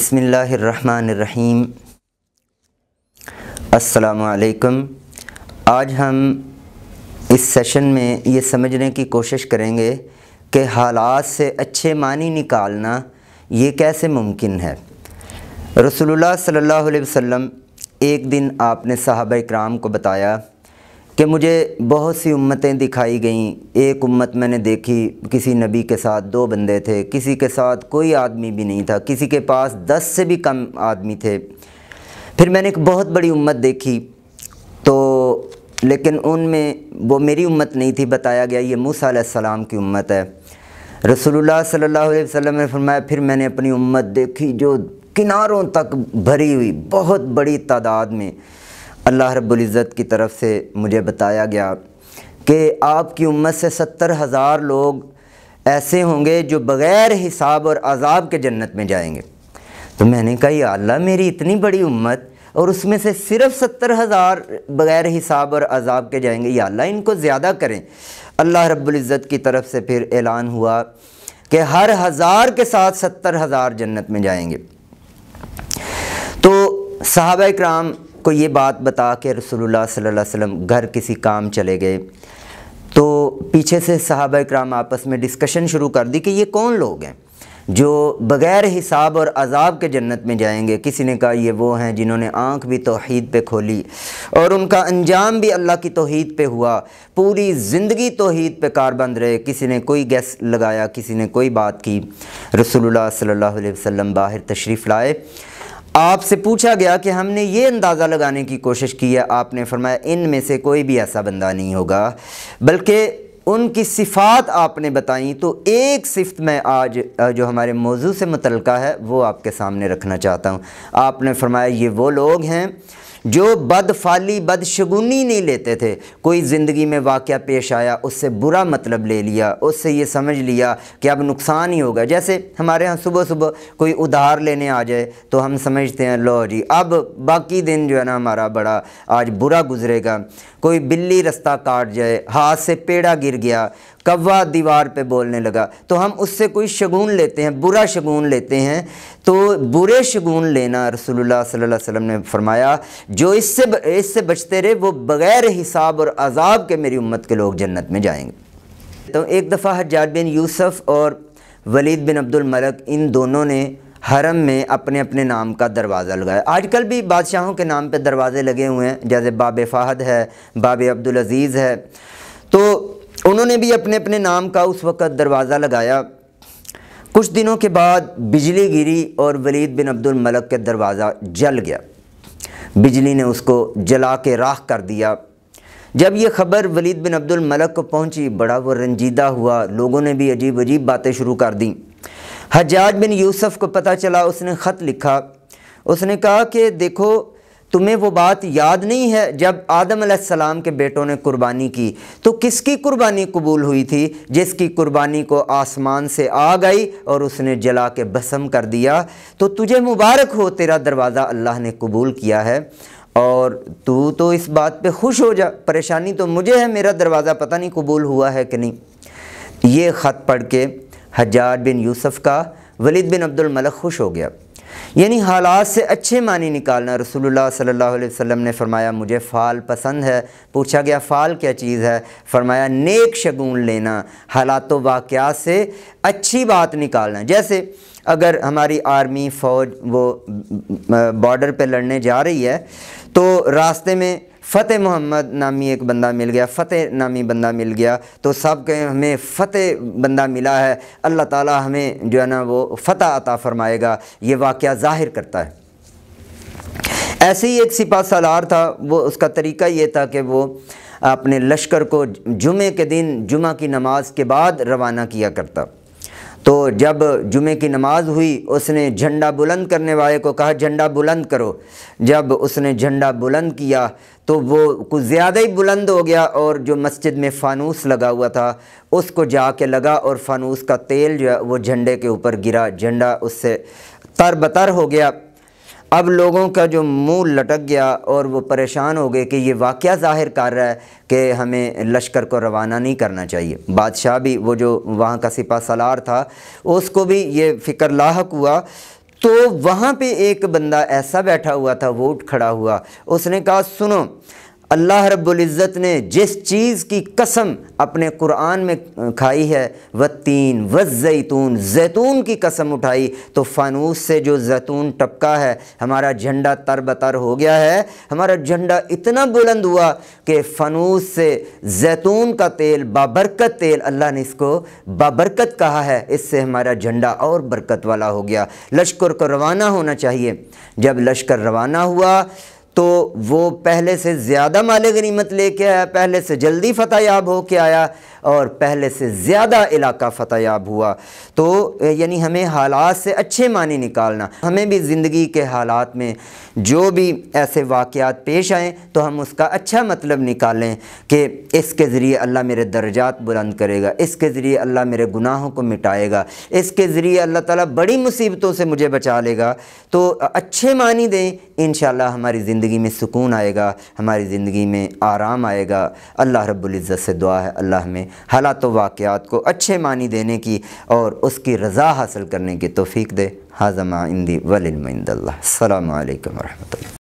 بسم اللہ الرحمن الرحیم۔ السلام علیکم۔ آج ہم اس سیشن میں یہ سمجھنے کی کوشش کریں گے کہ حالات سے اچھے معنی نکالنا یہ کیسے ممکن ہے۔ رسول اللہ صلی اللہ علیہ وسلم ایک دن آپ نے صحابہ اکرام کو بتایا کہ مجھے بہت سی امتیں دکھائی گئیں، ایک امت میں نے دیکھی کسی نبی کے ساتھ 2 بندے تھے، کسی کے ساتھ کوئی آدمی بھی نہیں تھا، کسی کے پاس 10 سے بھی کم آدمی تھے۔ پھر میں نے ایک بہت بڑی امت دیکھی تو لیکن ان میں وہ میری امت نہیں تھی، بتایا گیا یہ موسیٰ علیہ السلام کی امت ہے۔ رسول اللہ صلی اللہ علیہ وسلم نے فرمایا پھر میں نے اپنی امت دیکھی جو کناروں تک بھری ہوئی، بہت بڑی تعداد میں۔ اللہ رب العزت کی طرف سے مجھے بتایا گیا کہ آپ کی امت سے 70,000 لوگ ایسے ہوں گے جو بغیر حساب اور عذاب کے جنت میں جائیں گے۔ تو میں نے کہا یا اللہ، میری اتنی بڑی امت اور اس میں سے صرف 70,000 بغیر حساب اور عذاب کے جائیں گے، یا اللہ ان کو زیادہ کریں۔ اللہ رب العزت کی طرف سے پھر اعلان ہوا کہ ہر 1000 کے ساتھ 70,000 جنت میں جائیں گے۔ تو صحابہ اکرام کو یہ بات بتا کے رسول اللہ صلی اللہ علیہ وسلم گھر کسی کام چلے گئے، تو پیچھے سے صحابہ اکرام آپس میں ڈسکشن شروع کر دی کہ یہ کون لوگ ہیں جو بغیر حساب اور عذاب کے جنت میں جائیں گے۔ کسی نے کہا یہ وہ ہیں جنہوں نے آنکھ بھی توحید پہ کھولی اور ان کا انجام بھی اللہ کی توحید پہ ہوا، پوری زندگی توحید پہ کاربند رہے۔ کسی نے کوئی گیس لگایا، کسی نے کوئی بات کی۔ رسول اللہ صلی اللہ علیہ وسلم باہر تشریف لائے، آپ سے پوچھا گیا کہ ہم نے یہ اندازہ لگانے کی کوشش کی ہے، آپ نے فرمایا ان میں سے کوئی بھی ایسا بندہ نہیں ہوگا، بلکہ ان کی صفات آپ نے بتائیں۔ تو ایک صفت میں آج جو ہمارے موضوع سے متعلقہ ہے وہ آپ کے سامنے رکھنا چاہتا ہوں۔ آپ نے فرمایا یہ وہ لوگ ہیں جو بدفعلی بدشگونی نہیں لیتے تھے، کوئی زندگی میں واقعہ پیش آیا اس سے برا مطلب لے لیا، اس سے یہ سمجھ لیا کہ اب نقصان ہی ہوگا۔ جیسے ہمارے ہاں صبح صبح کوئی ادھار لینے آ جائے تو ہم سمجھتے ہیں لو جی اب باقی دن جو ہے نا ہمارا بڑا آج برا گزرے گا۔ کوئی بلی رستہ کاٹ جائے، ہاتھ سے پیڑا گر گیا، کوا دیوار پہ بولنے لگا تو ہم اس سے کوئی شگون لیتے ہیں، برا شگون لیتے ہیں۔ تو برے شگون لینا رسول اللہ صلی اللہ علیہ وسلم نے فرمایا جو اس سے بچتے رہے وہ بغیر حساب اور عذاب کے میری امت کے لوگ جنت میں جائیں گے۔ تو ایک دفعہ حجاج بن یوسف اور ولید بن عبد الملک ان دونوں نے حرم میں اپنے اپنے نام کا دروازہ لگایا۔ آج کل بھی بادشاہوں کے نام پہ دروازے لگے ہوئے ہیں، جیسے باب فہد ہے، باب عبدالعزیز ہے۔ تو انہوں نے بھی اپنے اپنے نام کا اس وقت دروازہ لگایا۔ کچھ دنوں کے بعد بجلی گری اور ولید بن عبد الملک کے دروازہ جل گیا، بجلی نے اس کو جلا کے راکھ کر دیا۔ جب یہ خبر ولید بن عبد الملک کو پہنچی بڑا وہ رنجیدہ ہوا، لوگوں نے بھی عجیب عجیب باتیں شروع کر دیں۔ حجاج بن یوسف کو پتہ چلا، اس نے خط لکھا، اس نے کہا کہ دیکھو تمہیں وہ بات یاد نہیں ہے جب آدم علیہ السلام کے بیٹوں نے قربانی کی تو کس کی قربانی قبول ہوئی تھی؟ جس کی قربانی کو آسمان سے آگ آئی اور اس نے جلا کے بھسم کر دیا۔ تو تجھے مبارک ہو، تیرا دروازہ اللہ نے قبول کیا ہے اور تو اس بات پہ خوش ہو جا، پریشانی تو مجھے ہے، میرا دروازہ پتہ نہیں قبول ہوا ہے کہ نہیں۔ یہ خط پڑھ کے حجاج بن یوسف کا ولید بن عبد الملک خوش ہو گیا۔ یعنی حالات سے اچھے معنی نکالنا۔ رسول اللہ صلی اللہ علیہ وسلم نے فرمایا مجھے فعال پسند ہے۔ پوچھا گیا فعال کیا چیز ہے؟ فرمایا نیک شگون لینا، حالات و واقعات سے اچھی بات نکالنا۔ جیسے اگر ہماری آرمی فوج وہ بارڈر پہ لڑنے جا رہی ہے تو راستے میں فتح محمد نامی ایک بندہ مل گیا، فتح نامی بندہ مل گیا تو سب کہ ہمیں فتح بندہ ملا ہے، اللہ تعالی ہمیں جو ہے نا وہ فتح عطا فرمائے گا، یہ واقعہ ظاہر کرتا ہے۔ ایسے ہی ایک سپہ سالار تھا، وہ اس کا طریقہ یہ تھا کہ وہ اپنے لشکر کو جمعے کے دن جمعہ کی نماز کے بعد روانہ کیا کرتا۔ تو جب جمعے کی نماز ہوئی اس نے جھنڈا بلند کرنے والے کو کہا جھنڈا بلند کرو۔ جب اس نے جھنڈا بلند کیا تو وہ کچھ زیادہ ہی بلند ہو گیا اور جو مسجد میں فانوس لگا ہوا تھا اس کو جا کے لگا اور فانوس کا تیل جو ہے وہ جھنڈے کے اوپر گرا، جھنڈا اس سے تر بتر ہو گیا۔ اب لوگوں کا جو منہ لٹک گیا اور وہ پریشان ہو گئے کہ یہ واقعہ ظاہر کر رہا ہے کہ ہمیں لشکر کو روانہ نہیں کرنا چاہیے۔ بادشاہ بھی وہ جو وہاں کا سپہ سالار تھا اس کو بھی یہ فکر لاحق ہوا، تو وہاں پہ ایک بندہ ایسا بیٹھا ہوا تھا، وہ اٹھ کھڑا ہوا، اس نے کہا سنو، اللہ رب العزت نے جس چیز کی قسم اپنے قرآن میں کھائی ہے، والتین والزیتون، زیتون کی قسم اٹھائی، تو فانوس سے جو زیتون ٹپکا ہے ہمارا جھنڈا تر بتر ہو گیا ہے، ہمارا جھنڈا اتنا بلند ہوا کہ فانوس سے زیتون کا تیل، بابرکت تیل، اللہ نے اس کو بابرکت کہا ہے، اس سے ہمارا جھنڈا اور برکت والا ہو گیا۔ لشکر کو روانہ ہونا چاہیے، جب لشکر روانہ ہوا تو وہ پہلے سے زیادہ مال غنیمت لے کے آیا، پہلے سے جلدی فتح یاب ہو کے آیا، اور پہلے سے زیادہ علاقہ فتح یاب ہوا۔ تو یعنی ہمیں حالات سے اچھے معنی نکالنا، ہمیں بھی زندگی کے حالات میں جو بھی ایسے واقعات پیش آئیں تو ہم اس کا اچھا مطلب نکالیں کہ اس کے ذریعے اللہ میرے درجات بلند کرے گا، اس کے ذریعے اللہ میرے گناہوں کو مٹائے گا، اس کے ذریعے اللہ تعالیٰ بڑی مصیبتوں سے مجھے بچا لے گا۔ تو اچھے معنی دیں، انشاءاللہ ہماری زندگی میں سکون آئے گا، ہماری زندگی میں آرام آئے گا۔ اللہ رب العزت سے دعا ہے اللہ ہمیں حالات و واقعات کو اچھے معنی دینے کی اور اس کی رضا حاصل کرنے کی توفیق دے۔ ھذا ما عندی والعلم عند اللہ۔ السلام علیکم ورحمۃ اللہ۔